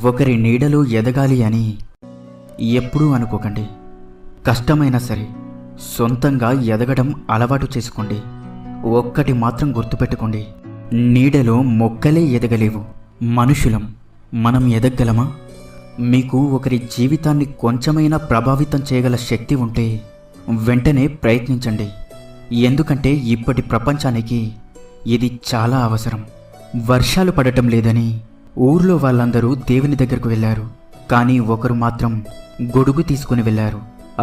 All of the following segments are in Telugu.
ఒకరి నీడలో ఎదగాలి అని ఎప్పుడూ అనుకోకండి. కష్టమైనా సరే సొంతంగా ఎదగడం అలవాటు చేసుకోండి. ఒక్కటి మాత్రం గుర్తుపెట్టుకోండి, నీడలో మొక్కలే ఎదగలేవు, మనుషులం. మనం ఎదగగలమా? మీకు ఒకరి జీవితాన్ని కొంచెమైనా ప్రభావితం చేయగల శక్తి ఉంటే వెంటనే ప్రయత్నించండి. ఎందుకంటే ఇప్పటి ప్రపంచానికి ఇది చాలా అవసరం. వర్షాలు పడటం లేదని ఊర్లో వాళ్ళందరూ దేవుని దగ్గరకు వెళ్ళారు, కానీ ఒకరు మాత్రం గొడుగు తీసుకుని వెళ్ళారు.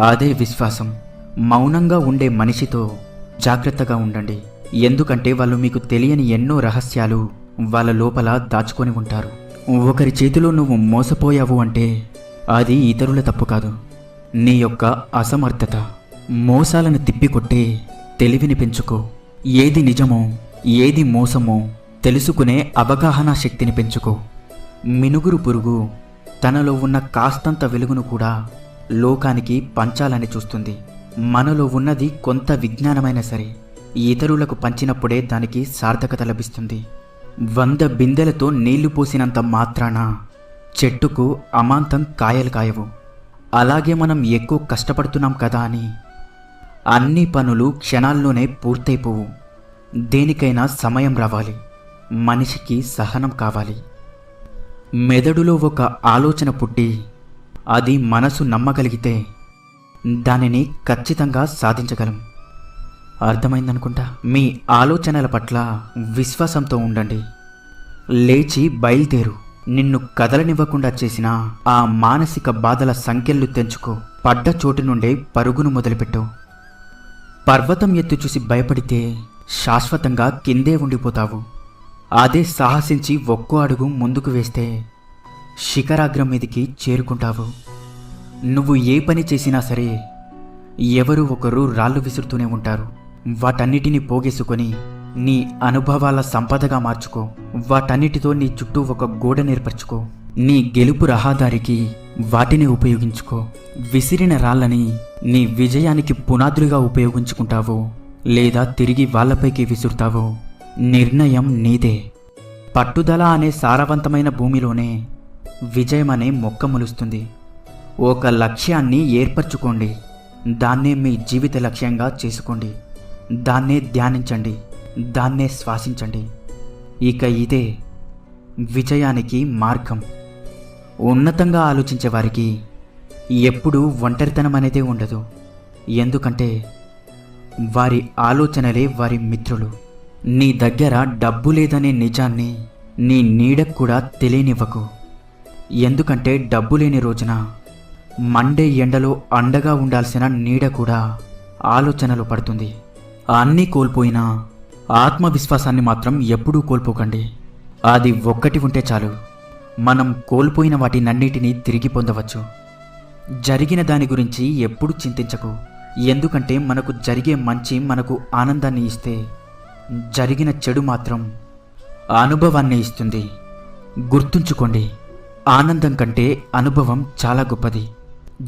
అదే విశ్వాసం. మౌనంగా ఉండే మనిషితో జాగ్రత్తగా ఉండండి. ఎందుకంటే వాళ్ళు మీకు తెలియని ఎన్నో రహస్యాలు వాళ్ళ లోపల దాచుకొని ఉంటారు. ఒకరి చేతిలో నువ్వు మోసపోయావు అంటే అది ఇతరుల తప్పు కాదు, నీ యొక్క అసమర్థత. మోసాలను తిప్పికొట్టే తెలివిని పెంచుకో. ఏది నిజమో ఏది మోసమో తెలుసుకునే అవగాహన శక్తిని పెంచుకో. మినుగురు పురుగు తనలో ఉన్న కాస్తంత వెలుగును కూడా లోకానికి పంచాలని చూస్తుంది. మనలో ఉన్నది కొంత విజ్ఞానమైనా సరే ఇతరులకు పంచినప్పుడే దానికి సార్థకత లభిస్తుంది. 100 బిందెలతో నీళ్లు పోసినంత మాత్రాన చెట్టుకు అమాంతం కాయలు కాయవు. అలాగే మనం ఎక్కువ కష్టపడుతున్నాం కదా అని అన్ని పనులు క్షణాల్లోనే పూర్తయిపోవు. దేనికైనా సమయం రావాలి, మనిషికి సహనం కావాలి. మెదడులో ఒక ఆలోచన పుట్టి అది మనసు నమ్మగలిగితే దానిని ఖచ్చితంగా సాధించగలం. అర్థమైందనుకుంటా. మీ ఆలోచనల పట్ల విశ్వాసంతో ఉండండి. లేచి బయలుదేరు. నిన్ను కదలనివ్వకుండా చేసిన ఆ మానసిక బాధల సంఖ్యలు తెంచుకో. పడ్డ చోటు నుండే పరుగును మొదలుపెట్టు. పర్వతం ఎత్తు చూసి భయపడితే శాశ్వతంగా కిందే ఉండిపోతావు. అదే సాహసించి ఒక్కో అడుగు ముందుకు వేస్తే శిఖరాగ్రం మీదికి చేరుకుంటావు. నువ్వు ఏ పని చేసినా సరే ఎవరు ఒకరు రాళ్ళు విసురుతూనే ఉంటారు. వాటన్నిటిని పోగేసుకొని నీ అనుభవాల సంపదగా మార్చుకో. వాటన్నిటితో నీ చుట్టూ ఒక గోడ ఏర్పరచుకో. నీ గెలుపు రహదారికి వాటిని ఉపయోగించుకో. విసిరిన రాళ్ళని నీ విజయానికి పునాదులుగా ఉపయోగించుకుంటావో లేదా తిరిగి వాళ్ళపైకి విసురుతావో నిర్ణయం నీదే. పట్టుదల అనే సారవంతమైన భూమిలోనే విజయం అనే మొక్క మొలుస్తుంది. ఒక లక్ష్యాన్ని ఏర్పరచుకోండి, దాన్నే మీ జీవిత లక్ష్యంగా చేసుకోండి. దాన్నే ధ్యానించండి, దాన్నే శ్వాసించండి. ఇక ఇదే విజయానికి మార్గం. ఉన్నతంగా ఆలోచించే వారికి ఎప్పుడూ ఒంటరితనం అనేదే ఉండదు. ఎందుకంటే వారి ఆలోచనలే వారి మిత్రులు. నీ దగ్గర డబ్బు లేదనే నిజాన్ని నీ నీడకు కూడా తెలియనివ్వకు. ఎందుకంటే డబ్బు లేని రోజున మండే ఎండలో అండగా ఉండాల్సిన నీడ కూడా ఆలోచనలో పడుతుంది. అన్నీ కోల్పోయినా ఆత్మవిశ్వాసాన్ని మాత్రం ఎప్పుడూ కోల్పోకండి. అది ఒక్కటి ఉంటే చాలు, మనం కోల్పోయిన వాటినన్నిటినీ తిరిగి పొందవచ్చు. జరిగిన దాని గురించి ఎప్పుడూ చింతించకు. ఎందుకంటే మనకు జరిగే మంచి మనకు ఆనందాన్ని ఇస్తే, జరిగిన చెడు మాత్రం అనుభవాన్ని ఇస్తుంది. గుర్తుంచుకోండి, ఆనందం కంటే అనుభవం చాలా గొప్పది.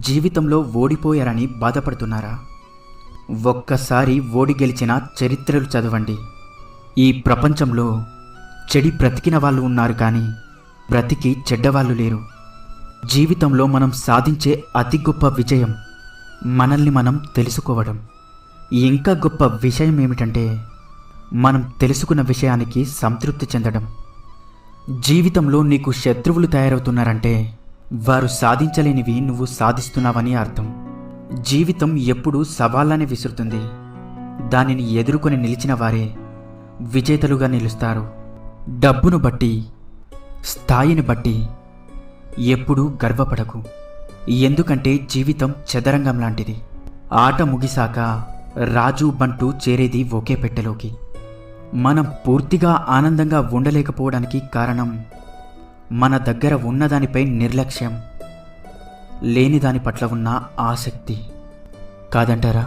జీవితంలో ఓడిపోయారని బాధపడుతున్నారా? ఒక్కసారి ఓడి గెలిచిన చరిత్రలు చదవండి. ఈ ప్రపంచంలో చెడి బ్రతికిన వాళ్ళు ఉన్నారు, కానీ బ్రతికి చెడ్డవాళ్ళు లేరు. జీవితంలో మనం సాధించే అతి గొప్ప విజయం మనల్ని మనం తెలుసుకోవడం. ఇంకా గొప్ప విషయం ఏమిటంటే మనం తెలుసుకున్న విషయానికి సంతృప్తి చెందడం. జీవితంలో నీకు శత్రువులు తయారవుతున్నారంటే వారు సాధించలేనివి నువ్వు సాధిస్తున్నావని అర్థం. జీవితం ఎప్పుడూ సవాళ్ళని విసురుతుంది. దానిని ఎదుర్కొని నిలిచిన వారే విజేతలుగా నిలుస్తారు. డబ్బును బట్టి, స్థాయిని బట్టి ఎప్పుడూ గర్వపడకు. ఎందుకంటే జీవితం చదరంగం లాంటిది. ఆట ముగిసాక రాజు బంటు చేరేది ఒకే పెట్టెలోకి. మనం పూర్తిగా ఆనందంగా ఉండలేకపోవడానికి కారణం మన దగ్గర ఉన్నదానిపై నిర్లక్ష్యం, లేని దాని పట్ల ఉన్న ఆసక్తి కాదంటారా?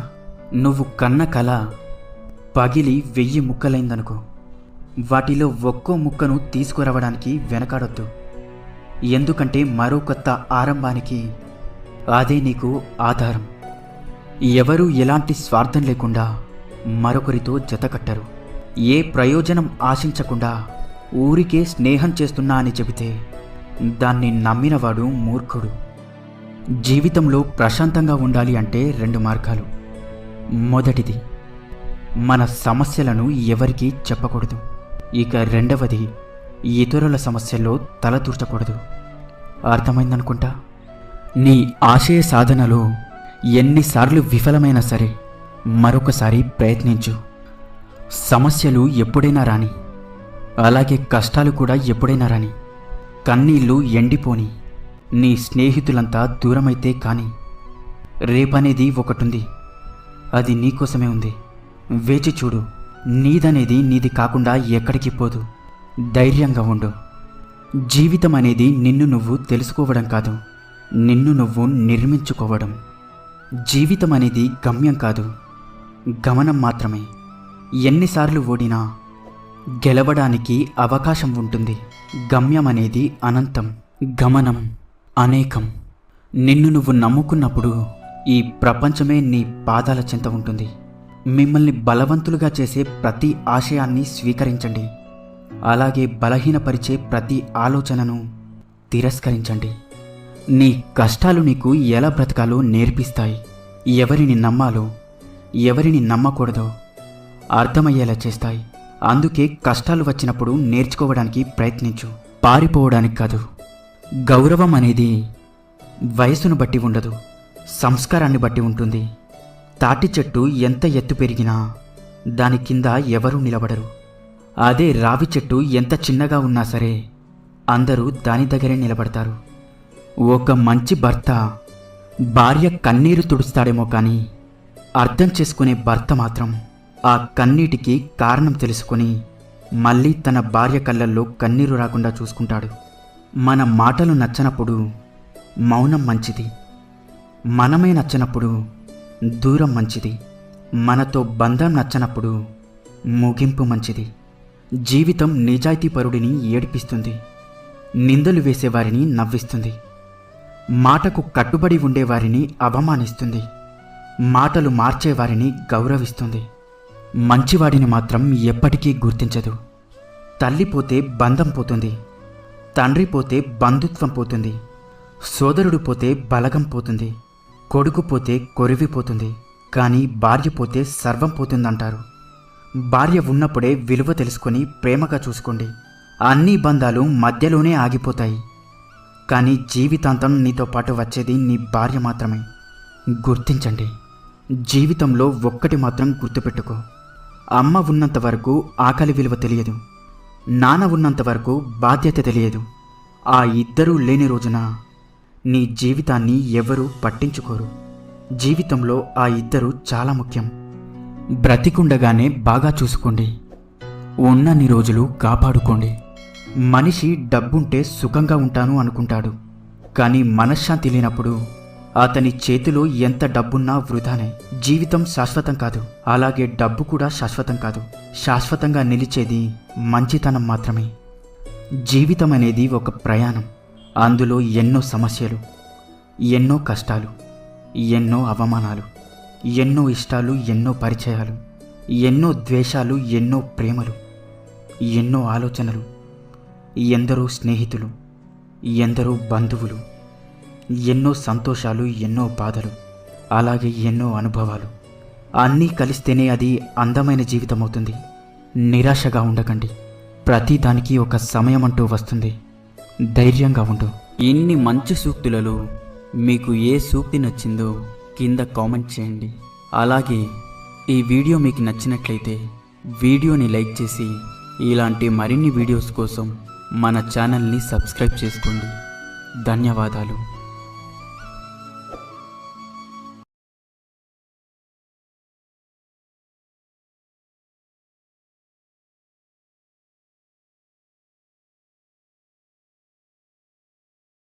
నువ్వు కన్న కల పగిలి 1000 ముక్కలైందనుకో, వాటిలో ఒక్కో ముక్కను తీసుకురావడానికి వెనకాడొద్దు. ఎందుకంటే మరో కొత్త ఆరంభానికి అదే నీకు ఆధారం. ఎవరూ ఎలాంటి స్వార్థం లేకుండా మరొకరితో జతకట్టరు. ఏ ప్రయోజనం ఆశించకుండా ఊరికే స్నేహం చేస్తున్నా అని చెబితే దాన్ని నమ్మినవాడు మూర్ఖుడు. జీవితంలో ప్రశాంతంగా ఉండాలి అంటే 2 మార్గాలు. మొదటిది, మన సమస్యలను ఎవరికీ చెప్పకూడదు. ఇక రెండవది, ఇతరుల సమస్యల్లో తలదూర్చకూడదు. అర్థమైందనుకుంటా. నీ ఆశయ సాధనలో ఎన్నిసార్లు విఫలమైనా సరే మరొకసారి ప్రయత్నించు. సమస్యలు ఎప్పుడైనా రాని, అలాగే కష్టాలు కూడా ఎప్పుడైనా రాని, కన్నీళ్ళు ఎండిపోని, నీ స్నేహితులంతా దూరమైతే కానీ రేపనేది ఒకటుంది. అది నీకోసమే ఉంది. వేచి చూడు. నీదనేది నీది కాకుండా ఎక్కడికి పోదు. ధైర్యంగా ఉండు. జీవితం అనేది నిన్ను నువ్వు తెలుసుకోవడం కాదు, నిన్ను నువ్వు నిర్మించుకోవడం. జీవితం అనేది గమ్యం కాదు, గమనం మాత్రమే. ఎన్నిసార్లు ఓడినా గెలవడానికి అవకాశం ఉంటుంది. గమ్యం అనేది అనంతం, గమనం అనేకం. నిన్ను నువ్వు నమ్ముకున్నప్పుడు ఈ ప్రపంచమే నీ పాదాల చెంత ఉంటుంది. మిమ్మల్ని బలవంతులుగా చేసే ప్రతి ఆశయాన్ని స్వీకరించండి. అలాగే బలహీనపరిచే ప్రతి ఆలోచనను తిరస్కరించండి. నీ కష్టాలు నీకు ఎలా బ్రతకాలో నేర్పిస్తాయి. ఎవరిని నమ్మాలో, ఎవరిని నమ్మకూడదో అర్థమయ్యేలా చేస్తాయి. అందుకే కష్టాలు వచ్చినప్పుడు నేర్చుకోవడానికి ప్రయత్నించు, పారిపోవడానికి కాదు. గౌరవం అనేది వయసును బట్టి ఉండదు, సంస్కారాన్ని బట్టి ఉంటుంది. తాటి చెట్టు ఎంత ఎత్తు పెరిగినా దాని కింద ఎవరూ నిలబడరు. అదే రావి చెట్టు ఎంత చిన్నగా ఉన్నా సరే అందరూ దాని దగ్గరే నిలబడతారు. ఒక మంచి భర్త భార్య కన్నీరు తుడుస్తాడేమో కానీ అర్థం చేసుకునే భర్త మాత్రం ఆ కన్నీటికి కారణం తెలుసుకొని మళ్ళీ తన భార్య కళ్ళల్లో కన్నీరు రాకుండా చూసుకుంటాడు. మన మాటలు నచ్చనప్పుడు మౌనం మంచిది. మనమే నచ్చనప్పుడు దూరం మంచిది. మనతో బంధం నచ్చనప్పుడు ముగింపు మంచిది. జీవితం నిజాయితీపరుడిని ఏడిపిస్తుంది, నిందలు వేసేవారిని నవ్విస్తుంది, మాటకు కట్టుబడి ఉండేవారిని అవమానిస్తుంది, మాటలు మార్చేవారిని గౌరవిస్తుంది. మంచివాడిని మాత్రం ఎప్పటికీ గుర్తించదు. తల్లి పోతే బంధం పోతుంది, తండ్రి పోతే బంధుత్వం పోతుంది, సోదరుడు పోతే బలగం పోతుంది, కొడుకు పోతే కొరివిపోతుంది. కానీ భార్య పోతే సర్వం పోతుందంటారు. భార్య ఉన్నప్పుడే విలువ తెలుసుకొని ప్రేమగా చూసుకోండి. అన్ని బంధాలు మధ్యలోనే ఆగిపోతాయి, కానీ జీవితాంతం నీతో పాటు వచ్చేది నీ భార్య మాత్రమే. గుర్తించండి. జీవితంలో ఒక్కటి మాత్రం గుర్తుపెట్టుకో. అమ్మ ఉన్నంత వరకు ఆకలి విలువ తెలియదు, నాన్న ఉన్నంత వరకు బాధ్యత తెలియదు. ఆ ఇద్దరూ లేని రోజున నీ జీవితాన్ని ఎవరూ పట్టించుకోరు. జీవితంలో ఆ ఇద్దరు చాలా ముఖ్యం. బ్రతికుండగానే బాగా చూసుకోండి, ఉన్నన్ని రోజులు కాపాడుకోండి. మనిషి డబ్బుంటే సుఖంగా ఉంటాను అనుకుంటాడు, కానీ మనశ్శాంతి లేనప్పుడు అతని చేతిలో ఎంత డబ్బున్నా వృధానే. జీవితం శాశ్వతం కాదు, అలాగే డబ్బు కూడా శాశ్వతం కాదు. శాశ్వతంగా నిలిచేది మంచితనం మాత్రమే. జీవితం అనేది ఒక ప్రయాణం. అందులో ఎన్నో సమస్యలు, ఎన్నో కష్టాలు, ఎన్నో అవమానాలు, ఎన్నో ఇష్టాలు, ఎన్నో పరిచయాలు, ఎన్నో ద్వేషాలు, ఎన్నో ప్రేమలు, ఎన్నో ఆలోచనలు, ఎందరో స్నేహితులు, ఎందరో బంధువులు, ఎన్నో సంతోషాలు, ఎన్నో బాధలు, అలాగే ఎన్నో అనుభవాలు. అన్నీ కలిస్తేనే అది అందమైన జీవితం అవుతుంది. నిరాశగా ఉండకండి. ప్రతి దానికి ఒక సమయం అంటూ వస్తుంది. ధైర్యంగా ఉండు. ఇన్ని మంచి సూక్తులలో మీకు ఏ సూక్తి నచ్చిందో కింద కామెంట్ చేయండి. అలాగే ఈ వీడియో మీకు నచ్చినట్లయితే వీడియోని లైక్ చేసి ఇలాంటి మరిన్ని వీడియోస్ కోసం మన ఛానల్ని సబ్స్క్రైబ్ చేసుకోండి. ధన్యవాదాలు.